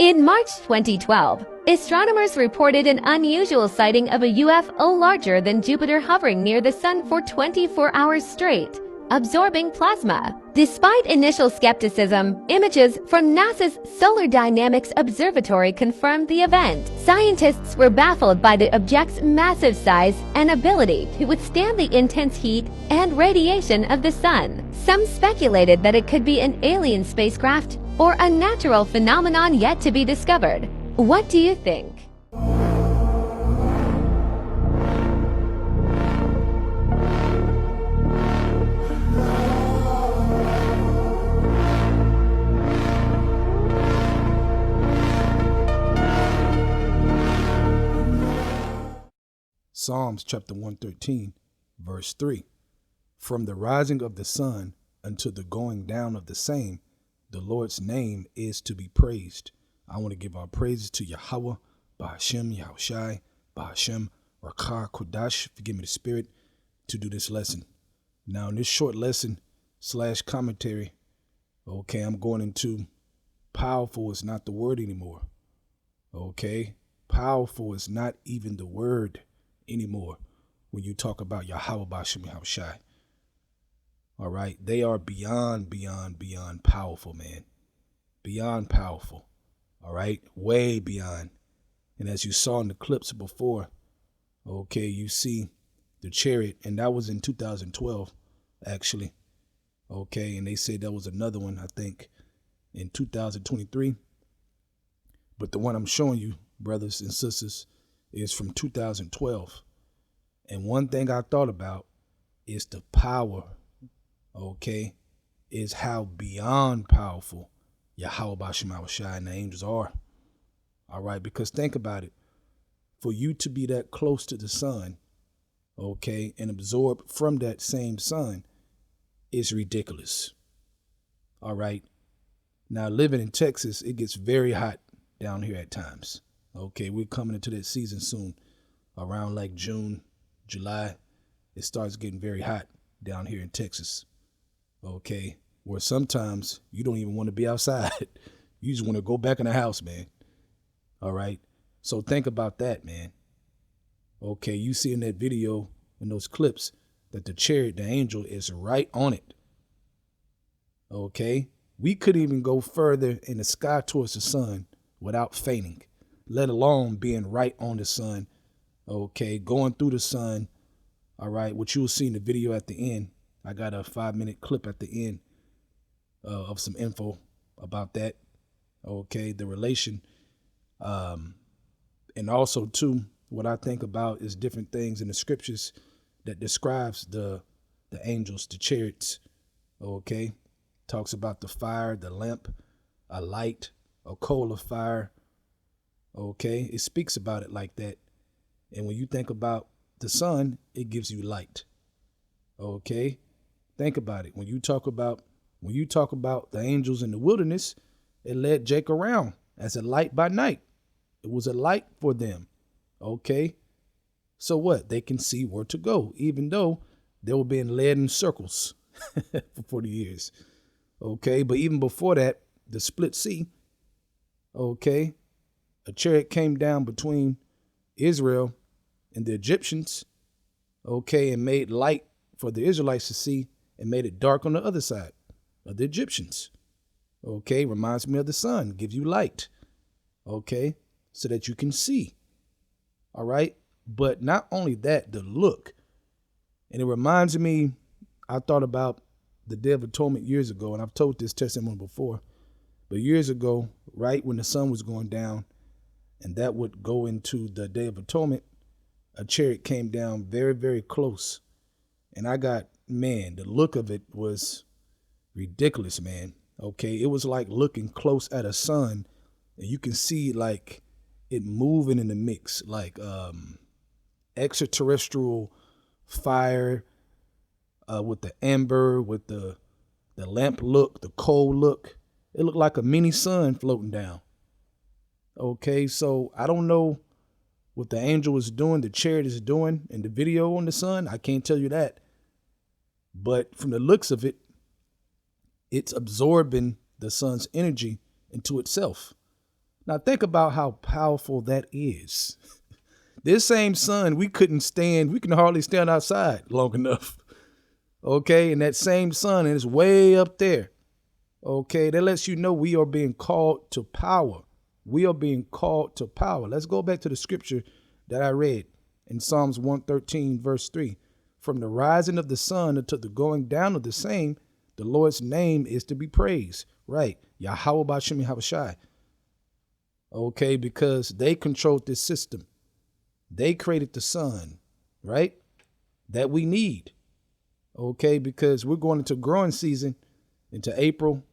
In March 2012, astronomers reported an unusual sighting of a UFO larger than Jupiter hovering near the Sun for 24 hours straight, absorbing plasma. Despite initial skepticism, images from NASA's Solar Dynamics Observatory confirmed the event. Scientists were baffled by the object's massive size and ability to withstand the intense heat and radiation of the Sun. Some speculated that it could be an alien spacecraft or a natural phenomenon yet to be discovered. What do you think? Psalms chapter 113, verse 3. From the rising of the sun until the going down of the same, the Lord's name is to be praised. I want to give our praises to Yahweh, Bahashem, Yahushai, Bahashem, Rakah, Kodash, forgive me the spirit, to do this lesson. Now in this short lesson / commentary, okay, I'm going into powerful is not the word anymore. Okay, powerful is not even the word anymore when you talk about Yahweh, Bahashem, Yahushai. All right. They are beyond powerful, man. Beyond powerful. All right. Way beyond. And as you saw in the clips before, okay, you see the chariot, and that was in 2012, actually. Okay. And they said that was another one, I think, in 2023. But the one I'm showing you, brothers and sisters, is from 2012. And one thing I thought about is the power, okay, is how beyond powerful Yahweh Bashim Yahushai and the angels are. All right, because think about it. For you to be that close to the sun, okay, and absorb from that same sun is ridiculous. All right. Now, living in Texas, it gets very hot down here at times. Okay, we're coming into that season soon. Around like June, July, it starts getting very hot down here in Texas. Okay, where sometimes you don't even want to be outside. You just want to go back in the house, man. All right. So think about that, man. Okay, you see in that video, in those clips, that the chariot, the angel, is right on it. Okay, we couldn't even go further in the sky towards the sun without fainting, let alone being right on the sun. Okay, going through the sun. All right, what you'll see in the video at the end. I got a 5-minute clip at the end of some info about that. Okay, the relation. And also, too, what I think about is different things in the scriptures that describes the angels, the chariots. Okay, talks about the fire, the lamp, a light, a coal of fire. Okay, it speaks about it like that. And when you think about the sun, it gives you light. Okay. Think about it. When you talk about the angels in the wilderness, it led Jake around as a light by night. It was a light for them. Okay. So what? They can see where to go, even though they were being led in circles for 40 years. Okay. But even before that, the split sea. Okay. A chariot came down between Israel and the Egyptians. Okay. And made light for the Israelites to see, and made it dark on the other side of the Egyptians. Okay, reminds me of the sun, gives you light. Okay, so that you can see. All right, but not only that, the look. And it reminds me, I thought about the Day of Atonement years ago, and I've told this testimony before, but years ago, right when the sun was going down, and that would go into the Day of Atonement, a chariot came down very, very close. And I got, man, the look of it was ridiculous, man. Okay, it was like looking close at a sun, and you can see like it moving in the mix, like extraterrestrial fire with the amber, with the lamp look, the coal look. It looked like a mini sun floating down. Okay, so I don't know what the angel is doing, the chariot is doing in the video on the sun. I can't tell you that. But from the looks of it, it's absorbing the sun's energy into itself. Now think about how powerful that is. This same sun, we can hardly stand outside long enough. Okay, and that same sun is way up there. Okay, that lets you know we are being called to power. We are being called to power. Let's go back to the scripture that I read in Psalms 113, verse 3. From the rising of the sun until the going down of the same, the Lord's name is to be praised. Right. Yahweh B'Shem Yahushai. Okay, because they controlled this system. They created the sun, right? That we need. Okay, because we're going into growing season, into April,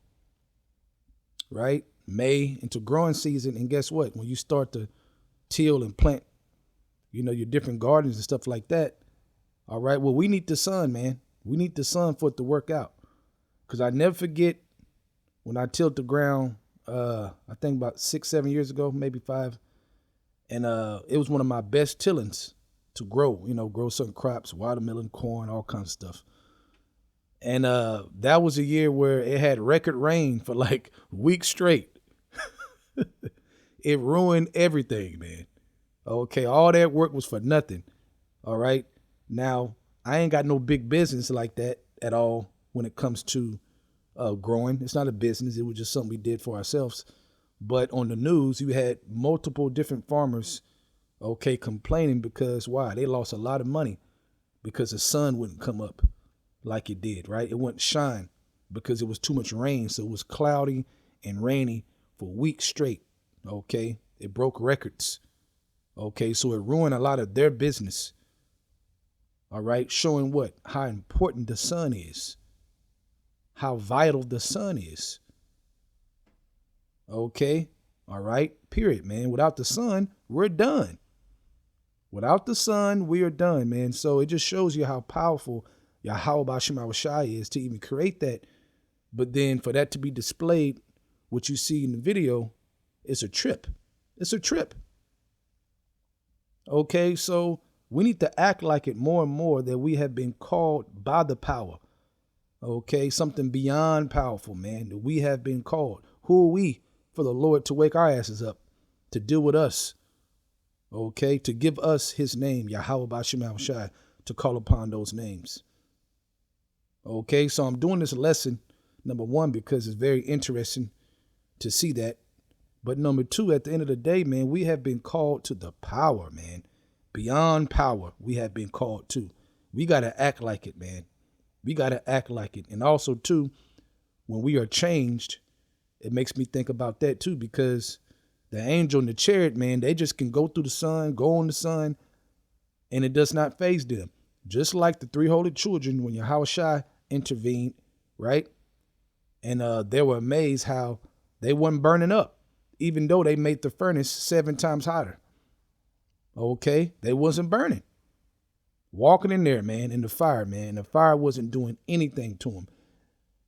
right? May, into growing season. And guess what? When you start to till and plant, your different gardens and stuff like that. All right. Well, we need the sun, man. We need the sun for it to work out. Because I never forget when I tilled the ground, I think about 6-7 years ago, maybe 5. And it was one of my best tillings to grow, grow certain crops, watermelon, corn, all kinds of stuff. And that was a year where it had record rain for like weeks straight. It ruined everything, man. Okay, all that work was for nothing. All right. Now, I ain't got no big business like that at all when it comes to growing. It's not a business. It was just something we did for ourselves. But on the news, you had multiple different farmers, okay, complaining because why? They lost a lot of money because the sun wouldn't come up like it did, right? It wouldn't shine because it was too much rain. So it was cloudy and rainy for weeks straight, okay? It broke records, okay? So it ruined a lot of their business, all right? Showing what? How important the sun is, how vital the sun is. Okay. All right. Period, man. Without the sun, we're done. Without the sun, we are done, man. So it just shows you how powerful Yahweh B'Shem Yahushai is to even create that. But then for that to be displayed, what you see in the video, it's a trip. It's a trip. Okay. So we need to act like it more and more that we have been called by the power. Okay. Something beyond powerful, man, that we have been called. Who are we? For the Lord to wake our asses up, to deal with us, okay, to give us his name, Yahweh B'Shem Yahushai, to call upon those names. Okay, so I'm doing this lesson, number one, because it's very interesting to see that. But number two, at the end of the day, man, we have been called to the power, man. Beyond power, we have been called to. We got to act like it, man. We got to act like it. And also, too, when we are changed, it makes me think about that too, because the angel and the chariot, man, they just can go through the sun, go on the sun, and it does not faze them. Just like the 3 holy children when Yahushua intervened, right? And they were amazed how they weren't burning up, even though they made the furnace 7 times hotter. Okay, they wasn't burning. Walking in there, man, in the fire, man. The fire wasn't doing anything to them.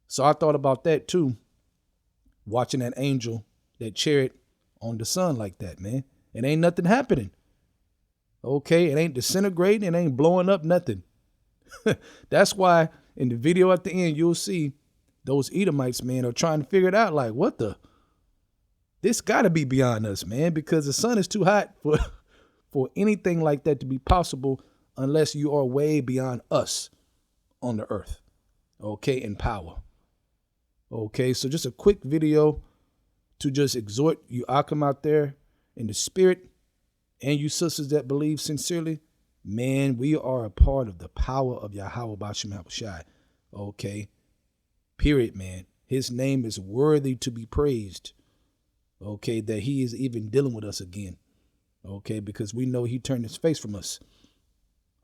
So I thought about that too. Watching that angel, that chariot on the sun like that, man. It ain't nothing happening. Okay, it ain't disintegrating. It ain't blowing up, nothing. That's why in the video at the end, you'll see those Edomites, man, are trying to figure it out. Like, what the? This got to be beyond us, man, because the sun is too hot for anything like that to be possible unless you are way beyond us on the earth, okay, in power. Okay, so just a quick video to just exhort you Akim out there in the spirit and you sisters that believe sincerely. Man, we are a part of the power of Yahweh B'Shem Yahushai. Okay, period, man. His name is worthy to be praised. Okay, that he is even dealing with us again. Okay, because we know he turned his face from us.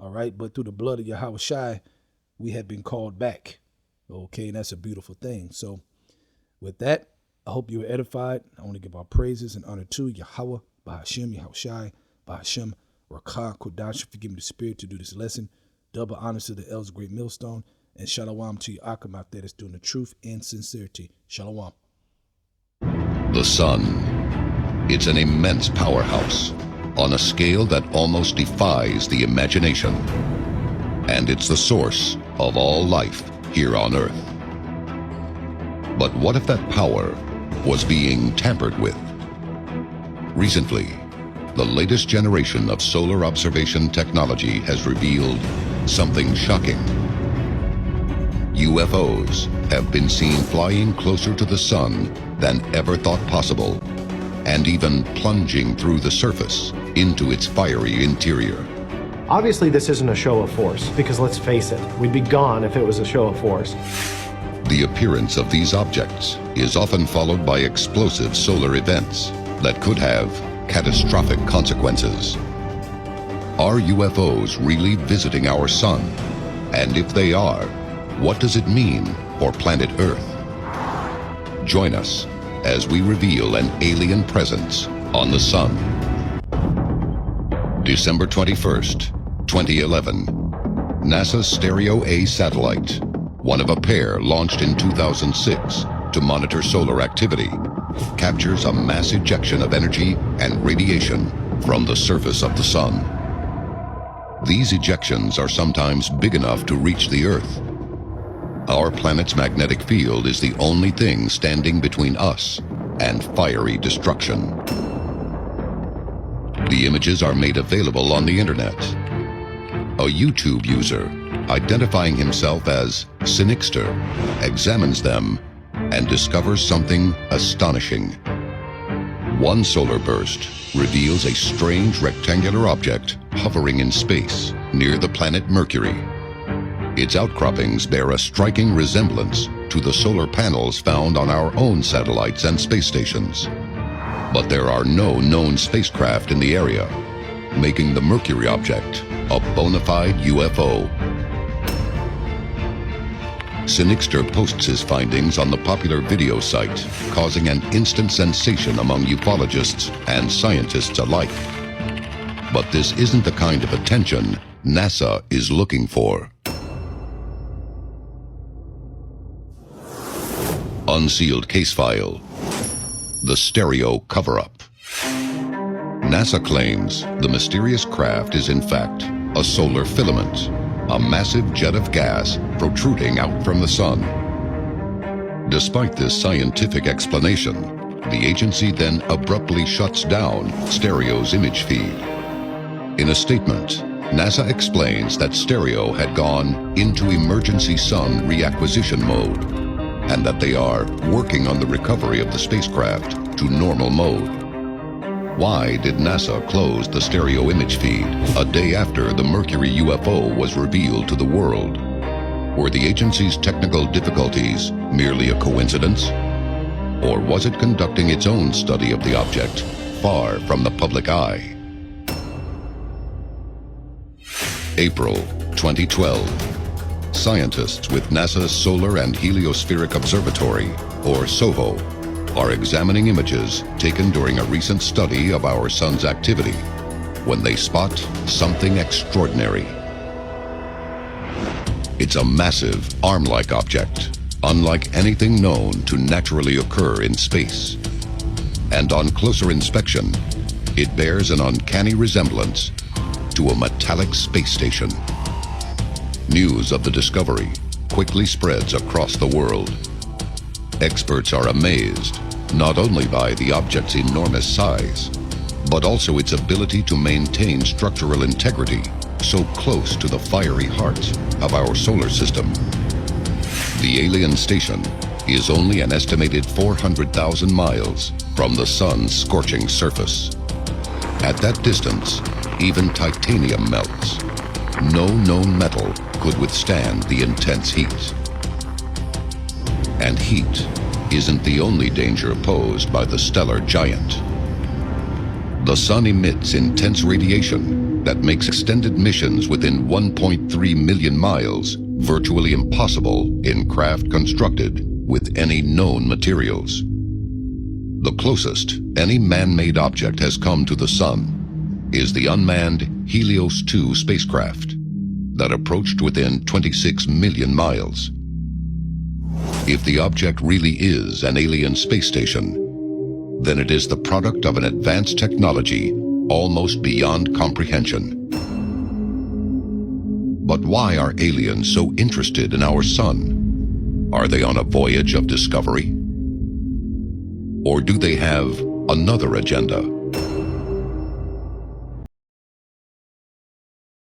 All right, but through the blood of Yahushai, we have been called back. Okay, and that's a beautiful thing. So with that, I hope you were edified. I want to give our praises and honor to Yahweh, B'Hashem, Yahushai, B'Hashem, Rakah, Kodash, forgive me the spirit to do this lesson. Double honors to the elders, great millstone, and shalom to you Akim out there that's doing the truth and sincerity. Shalom. The sun. It's an immense powerhouse on a scale that almost defies the imagination. And it's the source of all life here on Earth. But what if that power was being tampered with? Recently, the latest generation of solar observation technology has revealed something shocking. UFOs have been seen flying closer to the sun than ever thought possible, and even plunging through the surface into its fiery interior. Obviously, this isn't a show of force, because let's face it, we'd be gone if it was a show of force. The appearance of these objects is often followed by explosive solar events that could have catastrophic consequences. Are UFOs really visiting our sun? And if they are, what does it mean for planet Earth? Join us as we reveal an alien presence on the sun. December 21st, 2011. NASA's Stereo A satellite, one of a pair launched in 2006 to monitor solar activity, captures a mass ejection of energy and radiation from the surface of the sun. These ejections are sometimes big enough to reach the Earth. Our planet's magnetic field is the only thing standing between us and fiery destruction. The images are made available on the internet. A YouTube user, identifying himself as Sinixter, examines them and discovers something astonishing. One solar burst reveals a strange rectangular object hovering in space near the planet Mercury. Its outcroppings bear a striking resemblance to the solar panels found on our own satellites and space stations. But there are no known spacecraft in the area, making the Mercury object a bona fide UFO. Sinixter posts his findings on the popular video site, causing an instant sensation among ufologists and scientists alike. But this isn't the kind of attention NASA is looking for. Unsealed case file. The Stereo cover-up. NASA claims the mysterious craft is in fact a solar filament, a massive jet of gas protruding out from the sun. Despite this scientific explanation, the agency then abruptly shuts down Stereo's image feed. In a statement, NASA explains that Stereo had gone into emergency sun reacquisition mode, and that they are working on the recovery of the spacecraft to normal mode. Why did NASA close the Stereo image feed a day after the Mercury UFO was revealed to the world? Were the agency's technical difficulties merely a coincidence? Or was it conducting its own study of the object far from the public eye? April 2012. Scientists with NASA's Solar and Heliospheric Observatory, or SOHO, are examining images taken during a recent study of our sun's activity when they spot something extraordinary. It's a massive, arm-like object, unlike anything known to naturally occur in space. And on closer inspection, it bears an uncanny resemblance to a metallic space station. News of the discovery quickly spreads across the world. Experts are amazed not only by the object's enormous size, but also its ability to maintain structural integrity so close to the fiery heart of our solar system. The alien station is only an estimated 400,000 miles from the sun's scorching surface. At that distance, even titanium melts. No known metal could withstand the intense heat. And heat isn't the only danger posed by the stellar giant. The sun emits intense radiation that makes extended missions within 1.3 million miles virtually impossible in craft constructed with any known materials. The closest any man-made object has come to the sun is the unmanned Helios 2 spacecraft that approached within 26 million miles. If the object really is an alien space station, then it is the product of an advanced technology almost beyond comprehension. But why are aliens so interested in our sun? Are they on a voyage of discovery? Or do they have another agenda?